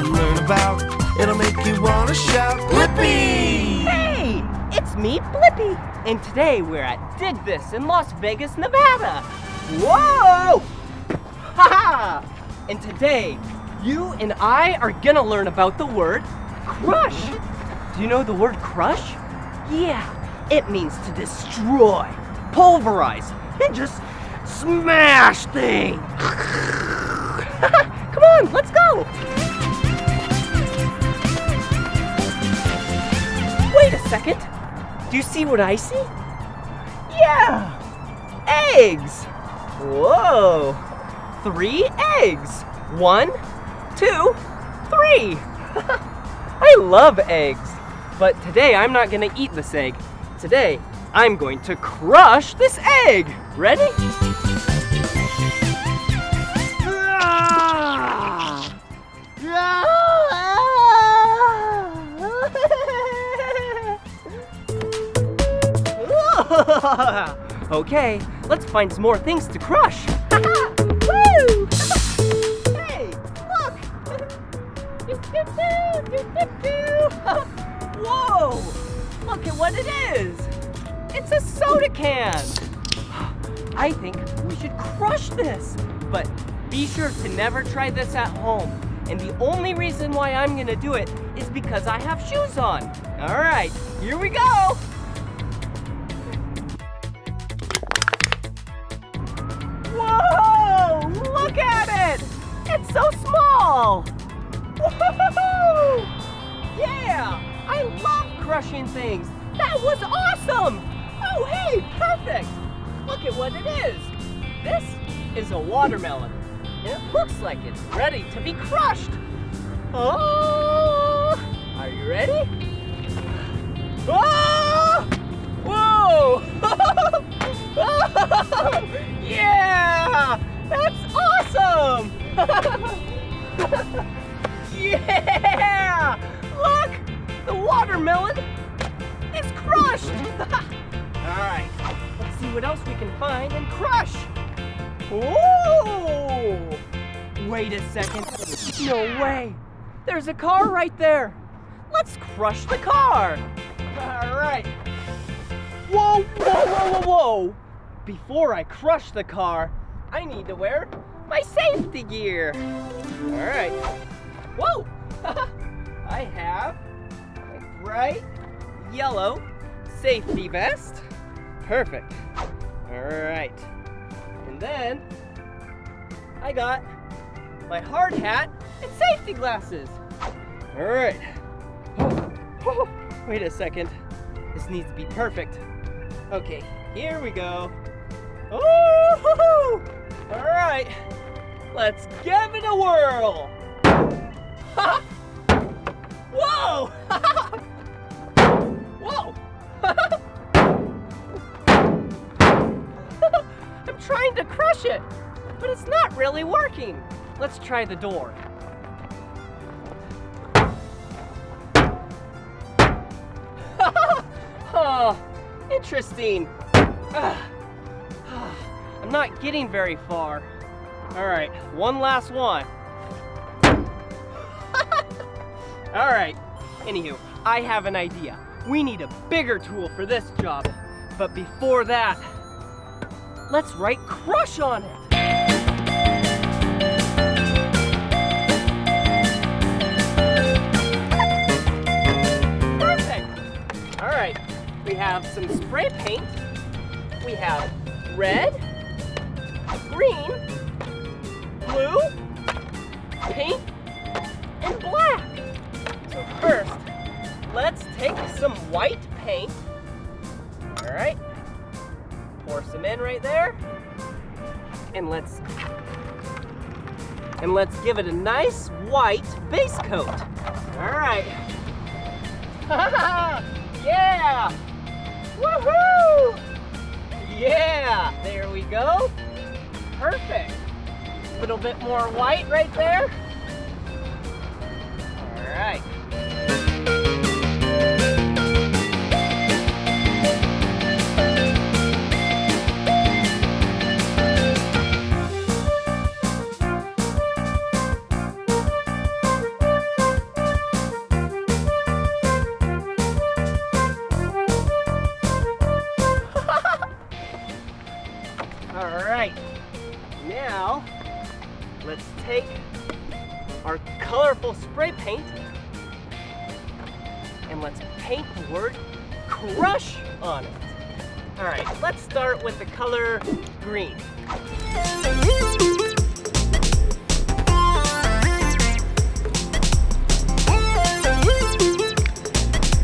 to learn about. It'll make you want to shout, Blippi! Hey, it's me, Blippi. And today we're at Dig This in Las Vegas, Nevada. Whoa! Ha-ha! And today, you and I are gonna learn about the word crush. Do you know the word crush? Yeah, it means to destroy, pulverize, and just smash things. Come on, let's go. Wait a second. Do you see what I see? Yeah, eggs. Whoa, 3 eggs. 1, 2, 3. I love eggs. But today I'm not gonna eat this egg. Today I'm going to crush this egg. Ready? Okay, let's find some more things to crush. Woo! Hey, look! Whoa! Look at what it is! It's a soda can! I think we should crush this, but be sure to never try this at home. And the only reason why I'm gonna do it is because I have shoes on. All right, here we go! Whoa! Look at it! It's so small! Woo-hoo-hoo! Yeah! I love crushing things! That was awesome! Oh, hey, perfect! Look at what it is! This is a watermelon. And it looks like it's ready to be crushed! Oh! Are you ready? Oh! Whoa! Yeah! That's awesome! Yeah! Look! The watermelon is crushed! Alright, let's see what else we can find and crush! Whoa! Wait a second. No way! There's a car right there! Let's crush the car! Alright. Whoa, whoa, whoa, whoa, whoa! Before I crush the car, I need to wear my safety gear. All right. Whoa! I have a bright yellow safety vest. Perfect. All right. And then I got my hard hat and safety glasses. All right. Oh, wait a second. This needs to be perfect. Okay, here we go. Oh! All right, let's give it a whirl. Whoa! Whoa! I'm trying to crush it, but it's not really working. Let's try the door. Oh, interesting. I'm not getting very far. All right, one last one. All right, anywho, I have an idea. We need a bigger tool for this job. But before that, let's write crush on it. Perfect. All right, we have some spray paint. We have red, green, blue, pink, and black. So first, let's take some white paint. All right, pour some in right there. And let's give it a nice white base coat. All right. Yeah! Woohoo! Yeah, there we go. Perfect. A little bit more white right there. All right. let's take our colorful spray paint and let's paint the word crush on it. All right, let's start with the color green.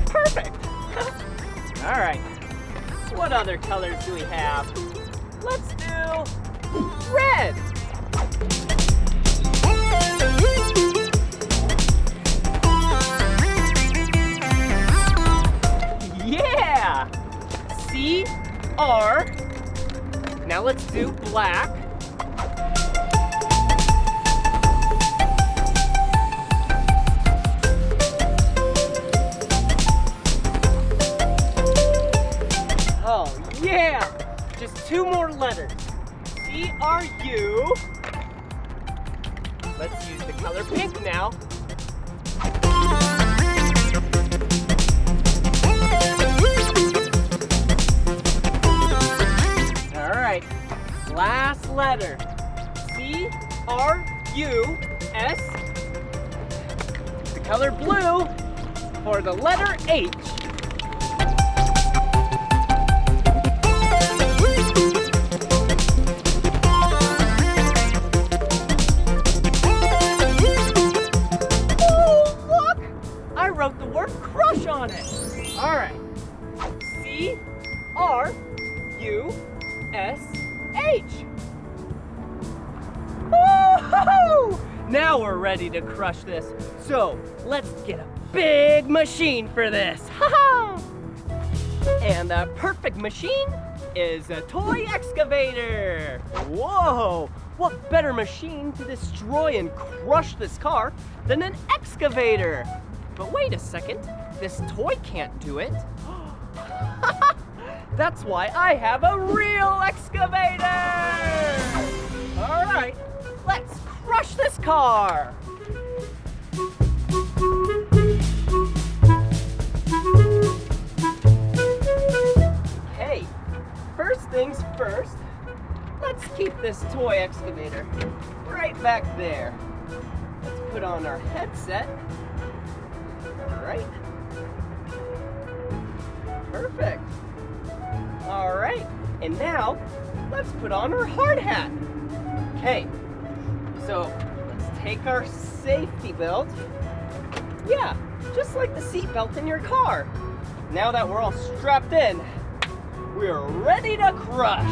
Perfect. All right, what other colors do we have? Let's do red. Yeah! C-R. Now let's do black. Oh, yeah! Just 2 more letters. C-R-U. Let's use the color pink now. All right, last letter. C-R-U-S. The color blue for the letter H. Wrote the word crush on it. All right. C-R-U-S-H. Woo-hoo-hoo! Now we're ready to crush this. So let's get a big machine for this. Ha-ha! And the perfect machine is a toy excavator. Whoa! What better machine to destroy and crush this car than an excavator? But wait a second, this toy can't do it. That's why I have a real excavator! All right, let's crush this car. Okay, first things first, let's keep this toy excavator right back there. Let's put on our headset. Right? Perfect. All right, and now let's put on our hard hat. Okay, so let's take our safety belt. Yeah, just like the seat belt in your car. Now that we're all strapped in, we're ready to crush.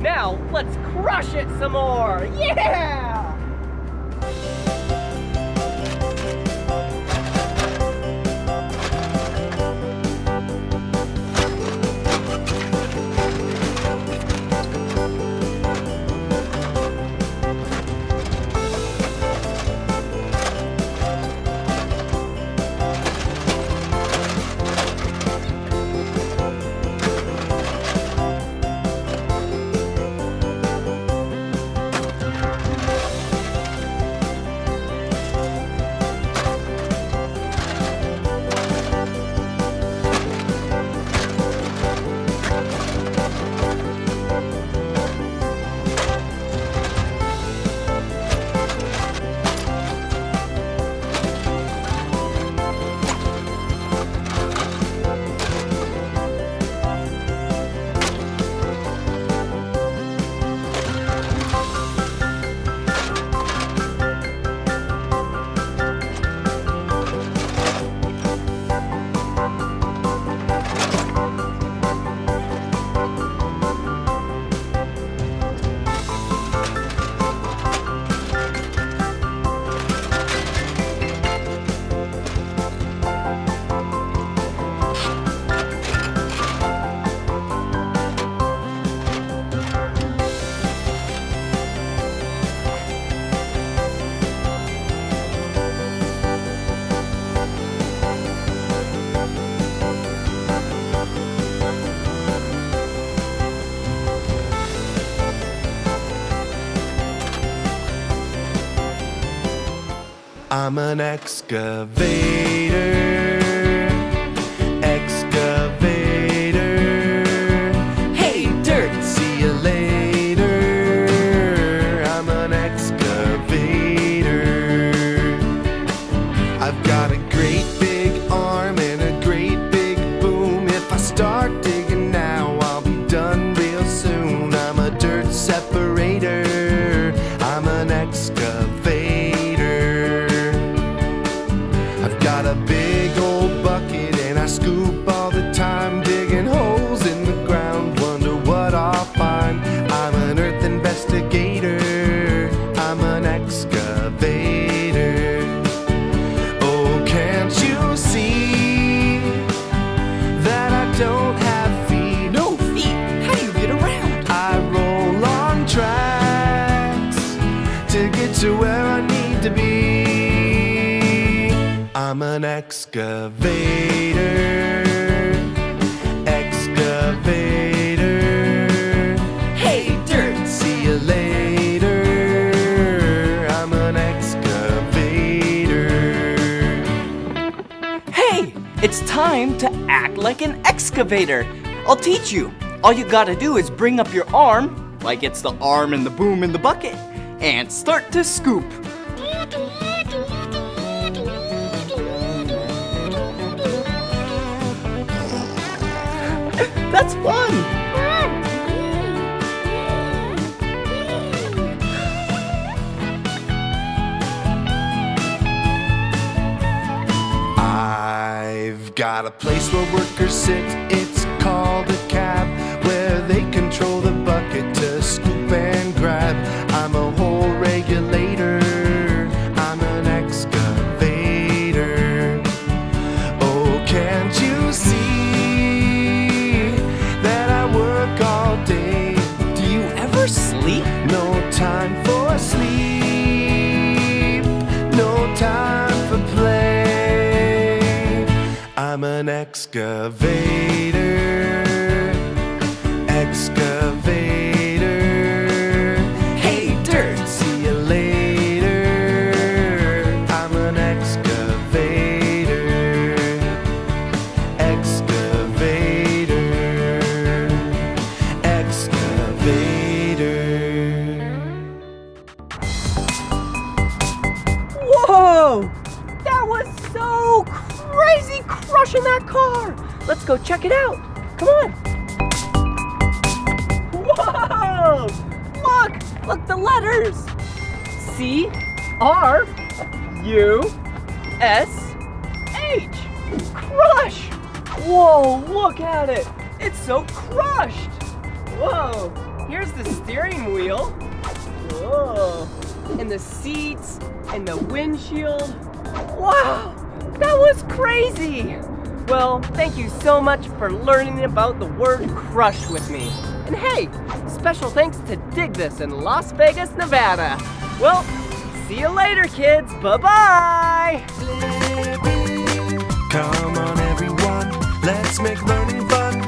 Now, let's crush it some more! Yeah! I'm an excavator. Excavator. Hey, dirt, see you later. I'm an excavator. I've got a great big arm and a great big boom. If I start digging now, I'll be done real soon. I'm a dirt separator. I'm an excavator. I've got a big old bucket and I scoop all the time, digging holes in the ground, wonder what I'll find. I'm an earth investigator. I'm an excavator. Oh, can't you see that I don't have feet? No feet? How do you get around? I roll on tracks to get to where I need to be. I'm an excavator. Excavator. Hey, dirt, see you later. I'm an excavator. Hey, it's time to act like an excavator. I'll teach you. All you gotta do is bring up your arm, like it's the arm in the boom in the bucket, and start to scoop. That's fun! I've got a place where workers sit. It's called a cab, where they control the bucket to scoop and grab. I'm a hole regulator. I'm an excavator. Oh, can't you see that I work all day? Do you ever sleep? No time for sleep, no time for play. I'm an excavator. Excavator. Hey, dirt, see you later. I'm an excavator. Excavator. Excavator. Whoa! That was so crazy crushing that car! Let's go check it out. Come on. Whoa! Look, the letters. C-R-U-S-H. Crush! Whoa, look at it. It's so crushed. Whoa, here's the steering wheel. Whoa, and the seats and the windshield. Wow, that was crazy. Well, thank you so much for learning about the word crush with me. And hey, special thanks to Dig This in Las Vegas, Nevada. Well, see you later, kids. Bye-bye. Come on, everyone, let's make learning fun.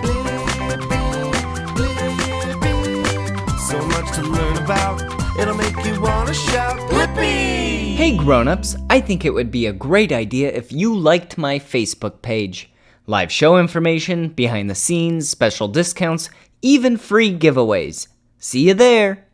So much to learn about, it'll make you want to shout, Blippi! Hey grown-ups, I think it would be a great idea if you liked my Facebook page. Live show information, behind the scenes, special discounts, even free giveaways. See you there!